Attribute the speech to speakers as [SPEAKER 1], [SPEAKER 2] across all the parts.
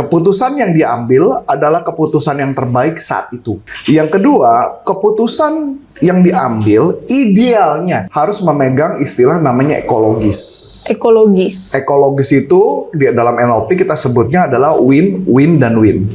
[SPEAKER 1] keputusan yang diambil adalah keputusan yang terbaik saat itu. Yang kedua, keputusan yang diambil idealnya harus memegang istilah namanya ekologis.
[SPEAKER 2] Ekologis.
[SPEAKER 1] Ekologis itu di dalam NLP kita sebutnya adalah win, win, dan win.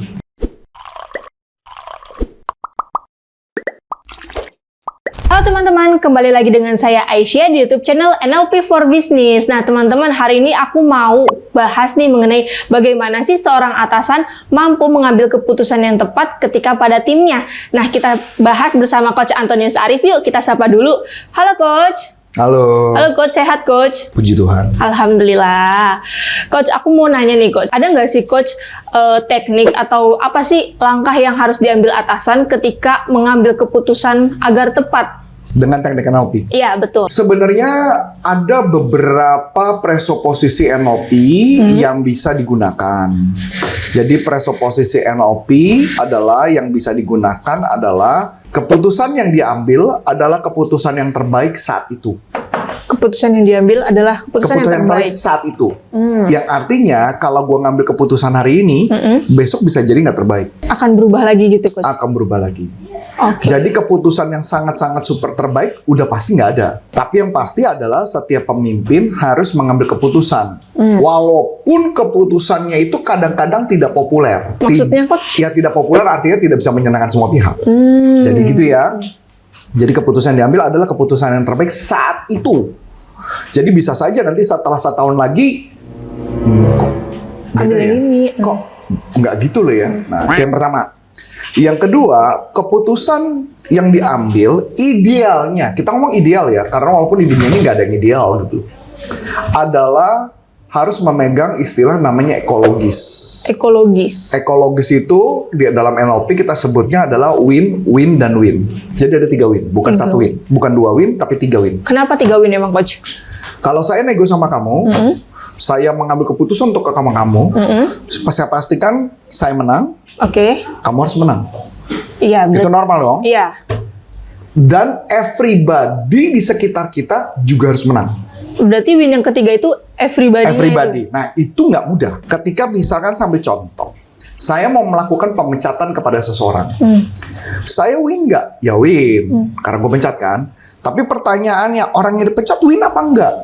[SPEAKER 2] Halo teman-teman, kembali lagi dengan saya Aisyah di YouTube channel NLP for Business. Nah teman-teman, hari ini aku mau bahas nih mengenai bagaimana sih seorang atasan mampu mengambil keputusan yang tepat ketika pada timnya. Nah kita bahas bersama Coach Antonius Arif, yuk kita sapa dulu. Halo Coach.
[SPEAKER 1] Halo.
[SPEAKER 2] Halo Coach, sehat Coach?
[SPEAKER 1] Puji Tuhan.
[SPEAKER 2] Alhamdulillah. Coach, aku mau nanya nih Coach, ada nggak sih Coach teknik atau apa sih langkah yang harus diambil atasan ketika mengambil keputusan agar tepat?
[SPEAKER 1] Dengan teknik NLP?
[SPEAKER 2] Iya, betul.
[SPEAKER 1] Sebenarnya ada beberapa presuposisi NLP yang bisa digunakan. Jadi presuposisi NLP adalah yang bisa digunakan adalah keputusan yang diambil adalah keputusan yang terbaik saat itu.
[SPEAKER 2] Keputusan yang diambil adalah keputusan yang terbaik
[SPEAKER 1] saat itu. Yang artinya kalau gue ngambil keputusan hari ini, besok bisa jadi nggak terbaik.
[SPEAKER 2] Akan berubah lagi gitu Coach?
[SPEAKER 1] Akan berubah lagi.
[SPEAKER 2] Okay.
[SPEAKER 1] Jadi keputusan yang sangat-sangat super terbaik udah pasti nggak ada. Tapi yang pasti adalah setiap pemimpin harus mengambil keputusan. Walaupun keputusannya itu kadang-kadang tidak populer.
[SPEAKER 2] Maksudnya Coach?
[SPEAKER 1] Ya tidak populer artinya tidak bisa menyenangkan semua pihak. Jadi gitu ya. Jadi keputusan yang diambil adalah keputusan yang terbaik saat itu. Jadi bisa saja nanti setelah 1 tahun lagi, kok beda ya? Kok nggak gitu loh ya? Nah, itu yang pertama. Yang kedua, keputusan yang diambil idealnya, kita ngomong ideal ya, karena walaupun di dunia ini nggak ada yang ideal gitu, adalah harus memegang istilah namanya ekologis.
[SPEAKER 2] Ekologis.
[SPEAKER 1] Ekologis itu di dalam NLP kita sebutnya adalah win, win, dan win. Jadi ada 3 win, bukan 1 win, bukan 2 win, tapi 3 win.
[SPEAKER 2] Kenapa 3 win emang Coach?
[SPEAKER 1] Kalau saya nego sama kamu, saya mengambil keputusan untuk ke kamu, saya pastikan saya menang.
[SPEAKER 2] Oke.
[SPEAKER 1] Kamu harus menang.
[SPEAKER 2] Iya.
[SPEAKER 1] Itu normal dong.
[SPEAKER 2] Iya.
[SPEAKER 1] Dan everybody di sekitar kita juga harus menang.
[SPEAKER 2] Berarti win yang ketiga itu everybody.
[SPEAKER 1] Everybody. Nah itu nggak mudah. Ketika misalkan sambil contoh, saya mau melakukan pemecatan kepada seseorang. Saya win nggak? Ya win. Karena gue pecat kan. Tapi pertanyaannya, orang yang dipecat win apa enggak?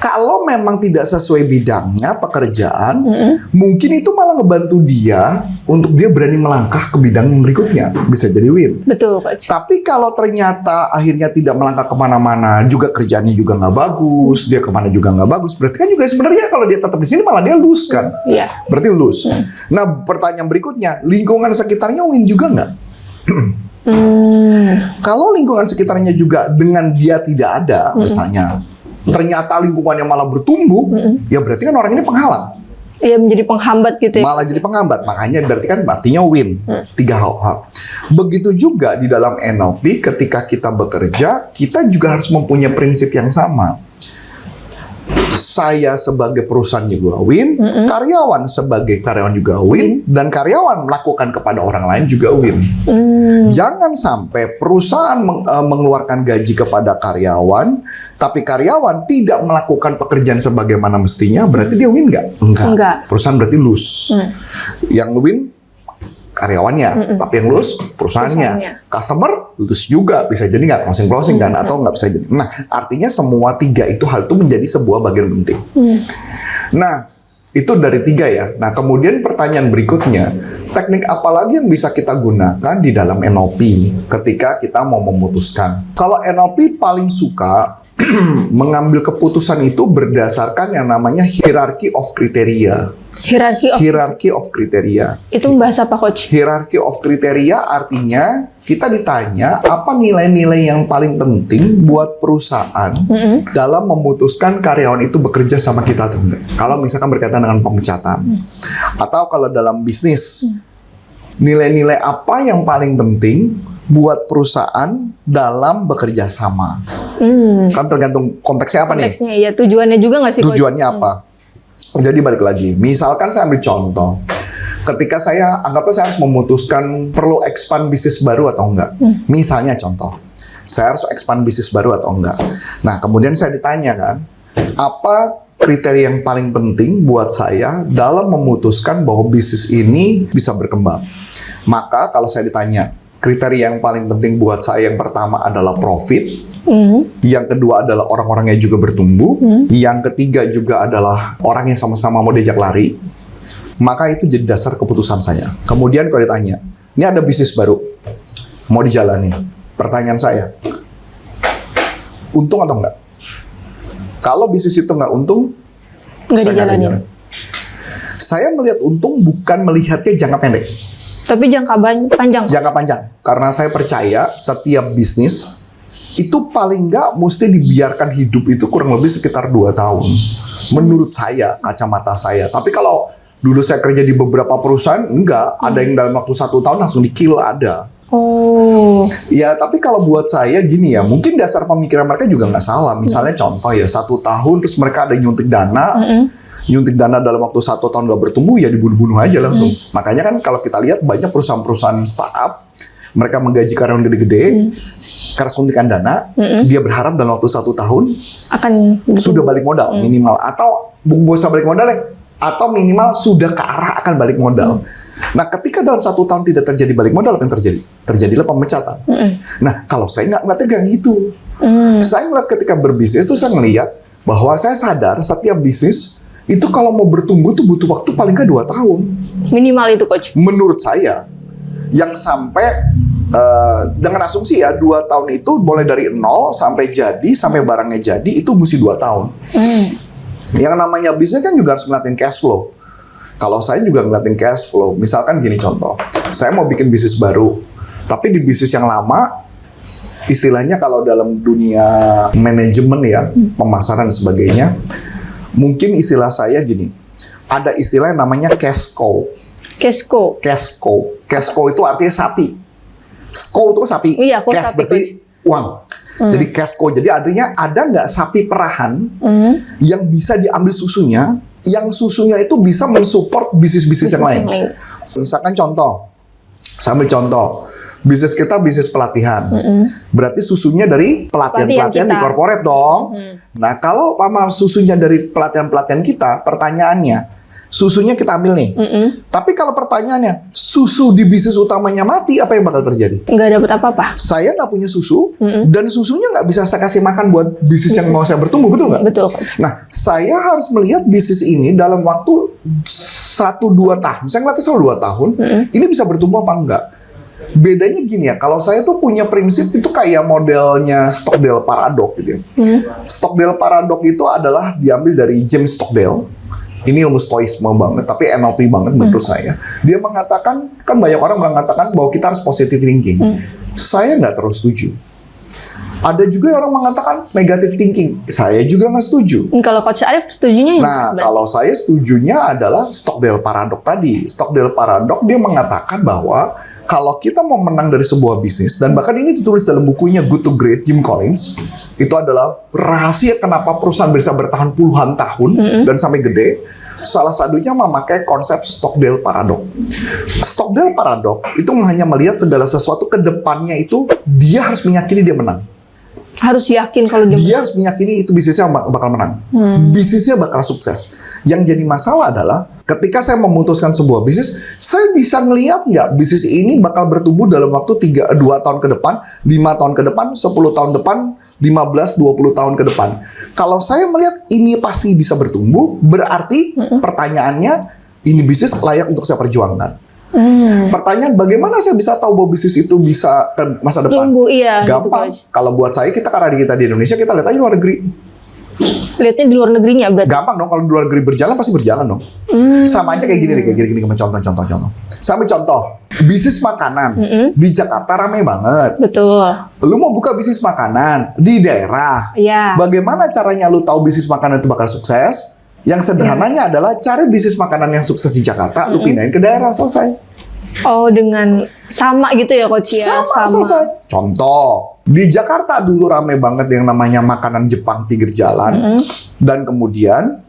[SPEAKER 1] Kalau memang tidak sesuai bidangnya pekerjaan, mungkin itu malah ngebantu dia untuk dia berani melangkah ke bidang yang berikutnya. Bisa jadi win.
[SPEAKER 2] Betul, Coach.
[SPEAKER 1] Tapi kalau ternyata akhirnya tidak melangkah kemana-mana, juga kerjaannya juga nggak bagus, dia kemana juga nggak bagus, berarti kan juga sebenarnya kalau dia tetap di sini malah dia lose kan?
[SPEAKER 2] Iya.
[SPEAKER 1] Berarti lose. Nah, pertanyaan berikutnya, lingkungan sekitarnya win juga nggak? Kalau lingkungan sekitarnya juga dengan dia tidak ada, misalnya, ternyata lingkungannya malah bertumbuh, ya berarti kan orang ini penghalang.
[SPEAKER 2] Iya, menjadi penghambat gitu ya.
[SPEAKER 1] Malah jadi penghambat, makanya berarti kan artinya win. 3 hal. Begitu juga di dalam NLP ketika kita bekerja, kita juga harus mempunyai prinsip yang sama. Saya sebagai perusahaan juga win, karyawan sebagai karyawan juga win, dan karyawan melakukan kepada orang lain juga win. Jangan sampai perusahaan mengeluarkan gaji kepada karyawan, tapi karyawan tidak melakukan pekerjaan sebagaimana mestinya, berarti dia win nggak? Enggak. Perusahaan berarti lose. Yang win karyawannya, tapi yang lose perusahaannya. Customer lose juga, bisa jadi nggak closing kan, atau nggak bisa jadi. Nah, artinya semua 3 itu hal itu menjadi sebuah bagian penting. Nah, itu dari 3 ya. Nah, kemudian pertanyaan berikutnya, teknik apa lagi yang bisa kita gunakan di dalam NLP ketika kita mau memutuskan? Kalau NLP paling suka mengambil keputusan itu berdasarkan yang namanya hierarchy of criteria. Hierarchy of criteria.
[SPEAKER 2] Itu bahasa apa Coach?
[SPEAKER 1] Hierarchy of criteria artinya kita ditanya apa nilai-nilai yang paling penting buat perusahaan dalam memutuskan karyawan itu bekerja sama kita atau enggak. Kalau misalkan berkaitan dengan pemecatan. Atau kalau dalam bisnis, nilai-nilai apa yang paling penting buat perusahaan dalam bekerja sama. Kan tergantung konteksnya apa nih?
[SPEAKER 2] Konteksnya, ya tujuannya juga nggak sih Coach?
[SPEAKER 1] Tujuannya apa? Jadi balik lagi, misalkan saya ambil contoh, ketika saya anggaplah saya harus memutuskan perlu expand bisnis baru atau enggak. Misalnya contoh, saya harus expand bisnis baru atau enggak. Nah kemudian saya ditanya kan, apa kriteria yang paling penting buat saya dalam memutuskan bahwa bisnis ini bisa berkembang. Maka kalau saya ditanya, kriteria yang paling penting buat saya yang pertama adalah profit, yang kedua adalah orang-orangnya juga bertumbuh, yang ketiga juga adalah orang yang sama-sama mau diajak lari. Maka itu jadi dasar keputusan saya. Kemudian kalau ditanya, ini ada bisnis baru, mau dijalanin. Pertanyaan saya, untung atau enggak? Kalau bisnis itu nggak untung,
[SPEAKER 2] Nggak dijalanin.
[SPEAKER 1] Saya melihat untung bukan melihatnya jangka pendek.
[SPEAKER 2] Tapi jangka panjang.
[SPEAKER 1] Jangka panjang. Karena saya percaya setiap bisnis itu paling nggak mesti dibiarkan hidup itu kurang lebih sekitar 2 tahun. Menurut saya, kacamata saya. Tapi kalau dulu saya kerja di beberapa perusahaan, enggak. Ada yang dalam waktu 1 tahun langsung di-kill ada.
[SPEAKER 2] Oh.
[SPEAKER 1] Ya, tapi kalau buat saya gini ya, mungkin dasar pemikiran mereka juga nggak salah. Misalnya contoh ya, 1 tahun terus mereka ada nyuntik dana, nyuntik dana dalam waktu 1 tahun nggak bertumbuh, ya dibunuh-bunuh aja langsung. Makanya kan kalau kita lihat banyak perusahaan-perusahaan startup, mereka menggaji karyawan gede-gede, karena suntikan dana, dia berharap dalam waktu 1 tahun
[SPEAKER 2] Akan
[SPEAKER 1] sudah balik modal minimal, atau bukan usah balik modal ya, atau minimal sudah ke arah akan balik modal. Nah, ketika dalam 1 tahun tidak terjadi balik modal, apa yang terjadi? Terjadilah pemecatan. Nah, kalau saya nggak ngeliatnya gitu. Saya ngeliat ketika berbisnis itu saya ngeliat bahwa saya sadar setiap bisnis itu kalau mau bertumbuh tuh butuh waktu paling nggak 2 tahun.
[SPEAKER 2] Minimal itu, Coach.
[SPEAKER 1] Menurut saya, yang sampai dengan asumsi ya 2 tahun itu boleh dari 0 sampai jadi, sampai barangnya jadi itu mesti 2 tahun. Yang namanya bisnis kan juga harus ngeliatin cash flow. Kalau saya juga ngeliatin cash flow, misalkan gini contoh, saya mau bikin bisnis baru, tapi di bisnis yang lama, istilahnya kalau dalam dunia manajemen ya, pemasaran dan sebagainya, mungkin istilah saya gini, ada istilah yang namanya cash cow.
[SPEAKER 2] Cash cow.
[SPEAKER 1] Cash cow. Cash cow itu artinya sapi. Cow itu sapi.
[SPEAKER 2] Iya, cow
[SPEAKER 1] cash
[SPEAKER 2] sapi,
[SPEAKER 1] berarti uang. Jadi cash cow. Jadi artinya ada nggak sapi perahan yang bisa diambil susunya, yang susunya itu bisa mensupport bisnis-bisnis yang lain. Misalkan contoh, saya ambil contoh, bisnis kita bisnis pelatihan. Berarti susunya dari pelatihan-pelatihan di corporate dong. Nah, kalau susunya dari pelatihan-pelatihan kita, pertanyaannya, susunya kita ambil nih. Tapi kalau pertanyaannya, susu di bisnis utamanya mati, apa yang bakal terjadi?
[SPEAKER 2] Nggak dapat apa-apa.
[SPEAKER 1] Saya nggak punya susu, dan susunya nggak bisa saya kasih makan buat bisnis yang mau saya bertumbuh, betul nggak?
[SPEAKER 2] Betul.
[SPEAKER 1] Nah, saya harus melihat bisnis ini dalam waktu 1-2 tahun. Saya ngeliatnya selama 2 tahun, ini bisa bertumbuh apa enggak? Bedanya gini ya, kalau saya tuh punya prinsip itu kayak modelnya Stockdale Paradox gitu ya. Stockdale Paradox itu adalah diambil dari James Stockdale. Ini ilmu stoisme banget, tapi NLP banget menurut saya. Dia mengatakan, kan banyak orang mengatakan bahwa kita harus positive thinking. Saya nggak terus setuju. Ada juga orang mengatakan negative thinking. Saya juga nggak setuju.
[SPEAKER 2] Kalau Coach Arif setujunya
[SPEAKER 1] Nah, kalau saya setujunya adalah Stockdale Paradox tadi. Stockdale Paradox dia mengatakan bahwa kalau kita mau menang dari sebuah bisnis, dan bahkan ini ditulis dalam bukunya Good to Great, Jim Collins, itu adalah rahasia kenapa perusahaan bisa bertahan puluhan tahun dan sampai gede. Salah satunya memakai konsep Stockdale Paradox. Stockdale Paradox itu hanya melihat segala sesuatu ke depannya itu dia harus meyakini dia menang.
[SPEAKER 2] harus yakin kalau
[SPEAKER 1] dia harus meyakini itu bisnisnya bakal menang. Bisnisnya bakal sukses. Yang jadi masalah adalah ketika saya memutuskan sebuah bisnis, saya bisa ngelihat nggak bisnis ini bakal bertumbuh dalam waktu 2 tahun ke depan, 5 tahun ke depan, 10 tahun depan, 15-20 tahun ke depan. Kalau saya melihat ini pasti bisa bertumbuh, berarti pertanyaannya, ini bisnis layak untuk saya perjuangkan. Pertanyaan, bagaimana saya bisa tahu bahwa bisnis itu bisa ke masa depan?
[SPEAKER 2] Tumbuh, iya,
[SPEAKER 1] gampang.
[SPEAKER 2] gitu,
[SPEAKER 1] kalau buat saya, karena kita di Indonesia, kita lihat aja luar negeri.
[SPEAKER 2] Lihatnya di luar negerinya berarti?
[SPEAKER 1] Gampang dong, kalau di luar negeri berjalan, pasti berjalan dong. Sama aja kayak gini nih, kayak gini contoh. Saya ambil contoh, bisnis makanan. Di Jakarta rame banget.
[SPEAKER 2] Betul.
[SPEAKER 1] Lu mau buka bisnis makanan di daerah.
[SPEAKER 2] Iya.
[SPEAKER 1] Bagaimana caranya lu tahu bisnis makanan itu bakal sukses? Yang sederhananya adalah cari bisnis makanan yang sukses di Jakarta, lu pindahin ke daerah, selesai.
[SPEAKER 2] Oh, dengan sama gitu ya Coach ya?
[SPEAKER 1] Sama, selesai. Contoh, di Jakarta dulu rame banget yang namanya makanan Jepang pinggir jalan. Dan kemudian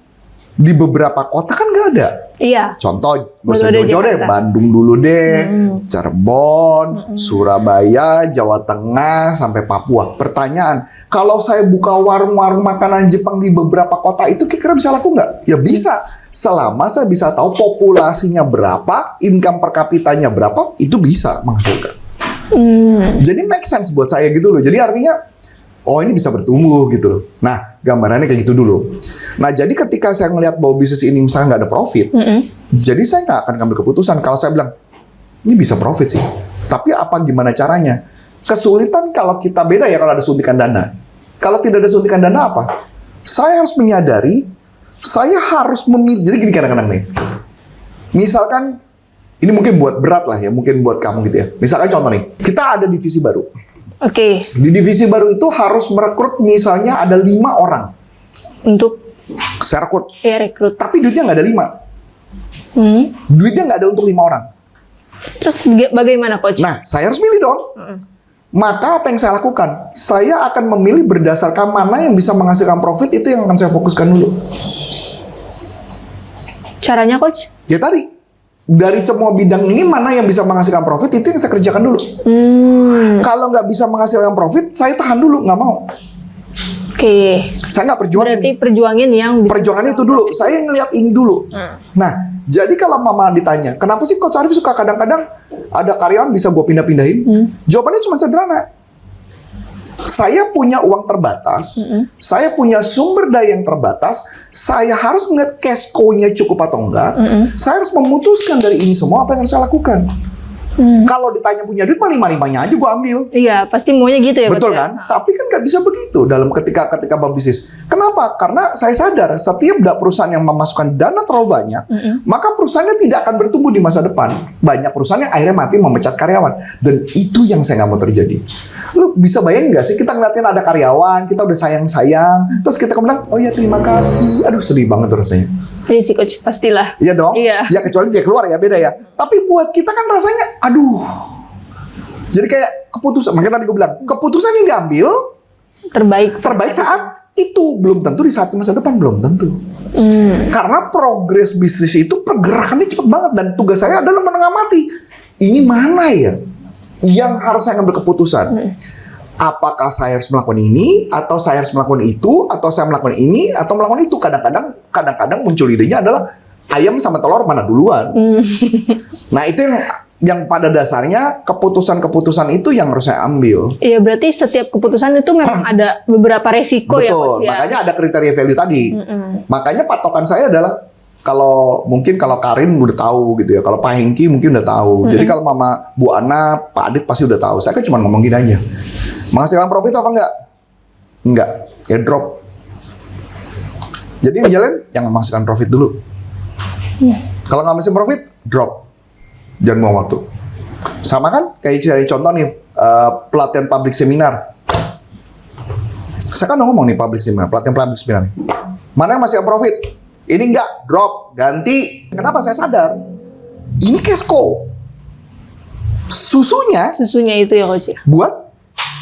[SPEAKER 1] di beberapa kota kan nggak ada.
[SPEAKER 2] Iya.
[SPEAKER 1] Contoh, gak usah
[SPEAKER 2] Dulu
[SPEAKER 1] jauh-jauh deh,
[SPEAKER 2] Jakarta.
[SPEAKER 1] Bandung dulu deh, Cirebon, Surabaya, Jawa Tengah, sampai Papua. Pertanyaan, kalau saya buka warung-warung makanan Jepang di beberapa kota itu kira-kira bisa laku nggak? Ya bisa. Selama saya bisa tahu populasinya berapa, income per kapitanya berapa, itu bisa menghasilkan. Jadi make sense buat saya gitu loh. Jadi artinya, oh ini bisa bertumbuh gitu loh. Nah, gambarannya kayak gitu dulu. Nah, jadi ketika saya ngelihat bahwa bisnis ini misalnya nggak ada profit, jadi saya nggak akan ngambil keputusan. Kalau saya bilang, ini bisa profit sih. Tapi apa gimana caranya? Kesulitan kalau kita beda ya kalau ada suntikan dana. Kalau tidak ada suntikan dana apa? Saya harus menyadari, saya harus memilih. Jadi gini kadang-kadang nih. Misalkan, ini mungkin buat berat lah ya, mungkin buat kamu gitu ya. Misalkan contoh nih, kita ada divisi baru.
[SPEAKER 2] Oke.
[SPEAKER 1] Di divisi baru itu harus merekrut misalnya ada 5 orang.
[SPEAKER 2] Untuk
[SPEAKER 1] Saya rekrut.
[SPEAKER 2] rekrut.
[SPEAKER 1] Tapi duitnya nggak ada 5. Duitnya nggak ada untuk 5 orang.
[SPEAKER 2] Terus bagaimana coach?
[SPEAKER 1] Nah, saya harus milih dong. Maka apa yang saya lakukan? Saya akan memilih berdasarkan mana yang bisa menghasilkan profit, itu yang akan saya fokuskan dulu.
[SPEAKER 2] Caranya coach?
[SPEAKER 1] Ya tadi. Dari semua bidang ini mana yang bisa menghasilkan profit, itu yang saya kerjakan dulu. Kalau nggak bisa menghasilkan profit, saya tahan dulu, nggak mau.
[SPEAKER 2] Oke.
[SPEAKER 1] Saya nggak perjuangin.
[SPEAKER 2] Berarti perjuangin yang bisa.
[SPEAKER 1] Perjuangan itu dulu. Saya ngelihat ini dulu. Nah, jadi kalau mama ditanya, kenapa sih Coach Arif suka kadang-kadang ada karyawan bisa gue pindah-pindahin? Jawabannya cuma sederhana. Saya punya uang terbatas, saya punya sumber daya yang terbatas, saya harus ngeliat cash flow-nya cukup atau enggak, saya harus memutuskan dari ini semua apa yang harus saya lakukan. Kalau ditanya punya duit, lima-limanya aja gue ambil.
[SPEAKER 2] Iya, pasti maunya gitu ya.
[SPEAKER 1] Betul
[SPEAKER 2] coach,
[SPEAKER 1] kan? Tapi kan nggak bisa begitu dalam ketika berbisnis. Kenapa? Karena saya sadar setiap perusahaan yang memasukkan dana terlalu banyak, maka perusahaannya tidak akan bertumbuh di masa depan. Banyak perusahaan yang akhirnya mati memecat karyawan. Dan itu yang saya nggak mau terjadi. Lu bisa bayangin nggak sih kita ngeliatin ada karyawan, kita udah sayang-sayang, terus kita bilang, oh ya terima kasih. Aduh sedih banget tuh rasanya.
[SPEAKER 2] Iya sih coach, pastilah.
[SPEAKER 1] Iya dong.
[SPEAKER 2] Iya.
[SPEAKER 1] Ya kecuali dia keluar ya beda ya. Tapi buat kita kan rasanya, aduh. Jadi kayak keputusan, makanya tadi gue bilang, keputusan yang diambil terbaik saat itu, belum tentu di saat masa depan, belum tentu. Karena progres bisnis itu pergerakannya cepet banget, dan tugas saya adalah mengamati. Ini mana ya yang harus saya ngambil keputusan? Apakah saya harus melakukan ini, atau saya harus melakukan itu, atau saya melakukan ini, atau melakukan itu? Kadang-kadang muncul idenya adalah ayam sama telur mana duluan. Nah itu yang pada dasarnya keputusan-keputusan itu yang harus saya ambil.
[SPEAKER 2] Iya, berarti setiap keputusan itu memang ada beberapa resiko.
[SPEAKER 1] Betul,
[SPEAKER 2] ya coach ya.
[SPEAKER 1] makanya ada kriteria value tadi. Makanya patokan saya adalah mungkin kalau Karin udah tahu gitu ya, kalau Pak Hengki mungkin udah tahu. Jadi kalau Mama Bu Ana, Pak Adit pasti udah tahu. Saya kan cuma ngomong gini aja. Menghasilkan profit apa enggak? Enggak, ya drop. Jadi yang jalan yang menghasilkan profit dulu. Kalau nggak menghasilkan profit, drop. Jangan buang waktu. Sama kan? Kayak contoh nih, pelatihan public seminar. Saya kan udah ngomong nih pelatihan public seminar. Mana yang masih profit? Ini enggak, drop, ganti. Kenapa saya sadar? Ini cash cow. Susunya
[SPEAKER 2] itu ya coach ya.
[SPEAKER 1] buat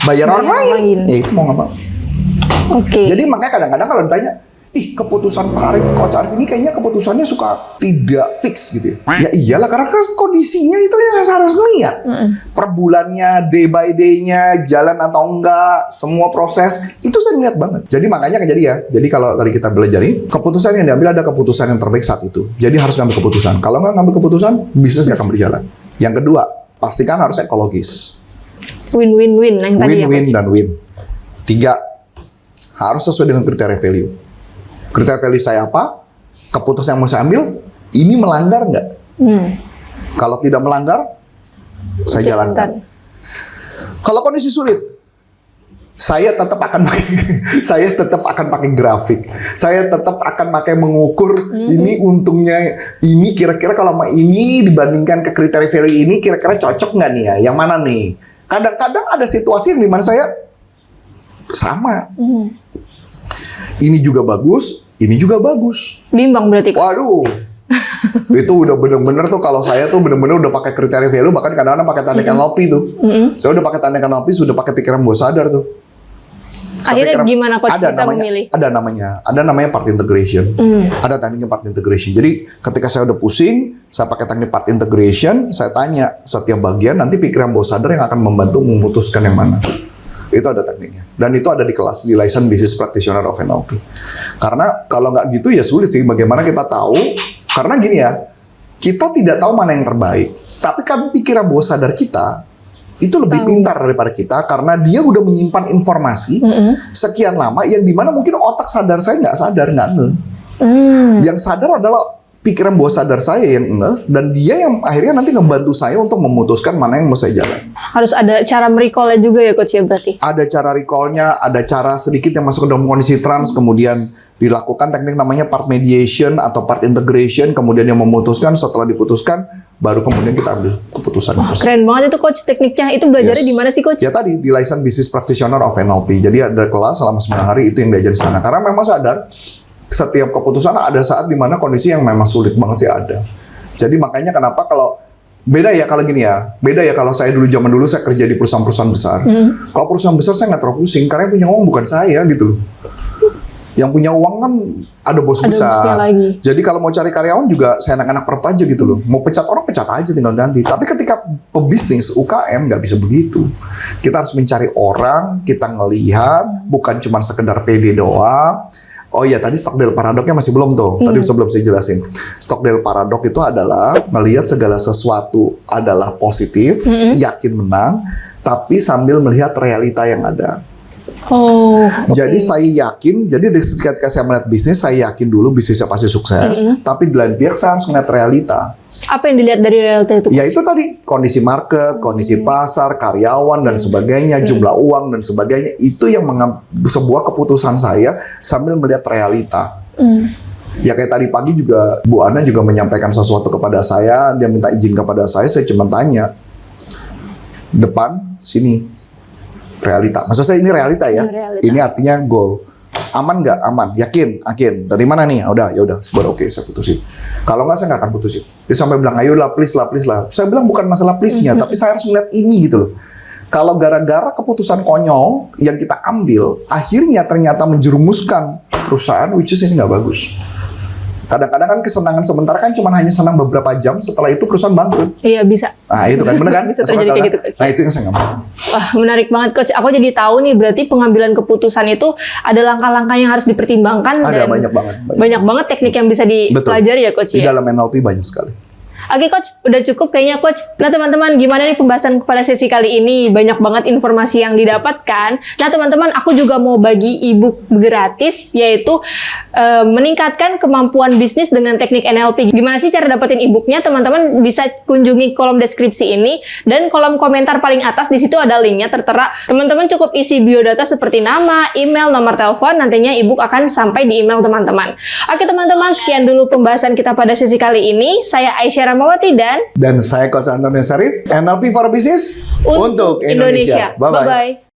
[SPEAKER 1] bayar orang lain. Ya itu mau nggak mau.
[SPEAKER 2] Oke.
[SPEAKER 1] Jadi makanya kadang-kadang kalau ditanya, keputusan Pak Arif, Coach Arif ini kayaknya keputusannya suka tidak fix gitu ya. Ya iyalah, karena kondisinya itu yang saya harus ngeliat. Per bulannya, day by day-nya, jalan atau enggak, semua proses, itu saya ngeliat banget. Jadi makanya kan jadi ya, jadi kalau tadi kita belajar ini, keputusan yang diambil ada keputusan yang terbaik saat itu. Jadi harus ngambil keputusan. Kalau nggak ngambil keputusan, bisnis nggak akan berjalan. Yang kedua, pastikan harus ekologis.
[SPEAKER 2] Win-win-win yang tadi ya.
[SPEAKER 1] Win-win dan win. 3, harus sesuai dengan kriteria value. Kriteria value saya apa? Keputusan yang mau saya ambil, ini melanggar nggak? Kalau tidak melanggar, saya jalankan. Kalau kondisi sulit, saya tetap akan pakai grafik. Saya tetap akan pakai mengukur ini untungnya, ini kira-kira kalau sama ini dibandingkan ke kriteria value ini kira-kira cocok nggak nih ya? Yang mana nih? Kadang-kadang ada situasi yang dimana saya sama. Ini juga bagus, ini juga bagus.
[SPEAKER 2] Bimbang berarti.
[SPEAKER 1] Waduh. Itu udah bener-bener tuh kalau saya tuh bener-bener udah pakai kriteria value, bahkan kadang-kadang pakai tanda NLP tuh. Saya udah pakai tanda NLP, sudah pakai pikiran bawah sadar tuh.
[SPEAKER 2] Akhirnya gimana coach bisa memilih?
[SPEAKER 1] Ada namanya part integration. Ada tekniknya part integration. Jadi ketika saya udah pusing, saya pakai teknik part integration, saya tanya setiap bagian, nanti pikiran bawah sadar yang akan membantu memutuskan yang mana. Itu ada tekniknya. Dan itu ada di kelas, di License Business Practitioner of NLP. Karena kalau nggak gitu ya sulit sih, bagaimana kita tahu, karena gini ya, kita tidak tahu mana yang terbaik. Tapi kan pikiran bawah sadar kita, itu lebih pintar daripada kita, karena dia udah menyimpan informasi sekian lama, yang dimana mungkin otak sadar saya nggak sadar, nggak ngeh. Yang sadar adalah pikiran bawah sadar saya yang ngeh, dan dia yang akhirnya nanti ngebantu saya untuk memutuskan mana yang mau saya jalan.
[SPEAKER 2] Harus ada cara merecall-nya juga ya coach ya berarti? Ada
[SPEAKER 1] cara recall-nya, ada cara sedikit yang masuk ke dalam kondisi trans, kemudian dilakukan teknik namanya part mediation atau part integration, kemudian yang memutuskan, setelah diputuskan, baru kemudian kita ambil keputusan tersebut.
[SPEAKER 2] Keren banget itu coach tekniknya. Itu belajarnya di mana sih coach?
[SPEAKER 1] Ya tadi, di License Business Practitioner of NLP. Jadi ada kelas selama 9 hari itu yang diajar di sana. Karena memang sadar, setiap keputusan ada saat dimana kondisi yang memang sulit banget sih ada. Jadi makanya kenapa kalau beda ya kalau saya zaman dulu saya kerja di perusahaan-perusahaan besar. Kalau perusahaan besar saya nggak terlalu pusing karena yang punya uang bukan saya gitu loh. Yang punya uang kan ada bos besar. Jadi kalau mau cari karyawan juga saya anak-anak perut aja gitu loh. Mau pecat orang pecat aja tinggal ganti. Tapi ketika pebisnis UKM nggak bisa begitu. Kita harus mencari orang, kita ngelihat bukan cuma sekedar PD doang. Oh iya, tadi Stockdale Paradox-nya masih belum tuh. Tadi sebelum saya jelasin. Stockdale Paradox itu adalah melihat segala sesuatu adalah positif, yakin menang, tapi sambil melihat realita yang ada. Jadi saya yakin, jadi ketika saya melihat bisnis, saya yakin dulu bisnisnya pasti sukses, tapi di lain pihak saya harus melihat realita.
[SPEAKER 2] Apa yang dilihat dari realita itu?
[SPEAKER 1] Ya itu tadi, kondisi market, kondisi pasar, karyawan dan sebagainya, jumlah uang dan sebagainya. Itu yang sebuah keputusan saya sambil melihat realita. Ya kayak tadi pagi juga Bu Ana juga menyampaikan sesuatu kepada saya, dia minta izin kepada saya cuma tanya, depan, sini, realita. Maksud saya ini realita ya, ini artinya goal. Aman nggak? Aman. Yakin? Dari mana nih? Ya udah, baru oke, saya putusin. Kalau nggak, saya nggak akan putusin. Dia sampai bilang, ayo lah, please lah. Saya bilang bukan masalah please-nya, tapi saya harus melihat ini gitu loh. Kalau gara-gara keputusan konyol yang kita ambil, akhirnya ternyata menjerumuskan perusahaan, which is ini nggak bagus. Kadang-kadang kan kesenangan sementara kan cuma hanya senang beberapa jam, setelah itu perusahaan bangkrut.
[SPEAKER 2] Iya, bisa.
[SPEAKER 1] Nah, itu kan, bener kan?
[SPEAKER 2] Bisa terjadi kayak gitu, Coach.
[SPEAKER 1] Nah, itu yang saya nggak mau.
[SPEAKER 2] Wah, menarik banget, Coach. Aku jadi tahu nih, berarti pengambilan keputusan itu ada langkah-langkah yang harus dipertimbangkan.
[SPEAKER 1] Ada,
[SPEAKER 2] dan
[SPEAKER 1] banyak
[SPEAKER 2] banget teknik yang bisa dipelajari ya, Coach.
[SPEAKER 1] Di dalam NLP banyak sekali.
[SPEAKER 2] Oke Coach, udah cukup kayaknya Coach. Nah teman-teman, gimana nih pembahasan pada sesi kali ini? Banyak banget informasi yang didapatkan. Nah teman-teman, aku juga mau bagi ebook gratis, yaitu meningkatkan kemampuan bisnis dengan teknik NLP. Gimana sih cara dapetin ebooknya? Teman-teman bisa kunjungi kolom deskripsi ini, dan kolom komentar paling atas di situ ada linknya tertera. Teman-teman cukup isi biodata seperti nama, email, nomor telepon, nantinya ebook akan sampai di email teman-teman. Oke teman-teman, sekian dulu pembahasan kita pada sesi kali ini. Saya Aisyah Ramawati dan
[SPEAKER 1] saya Coach Antonius Syarif, NLP for Business untuk Indonesia. Bye-bye.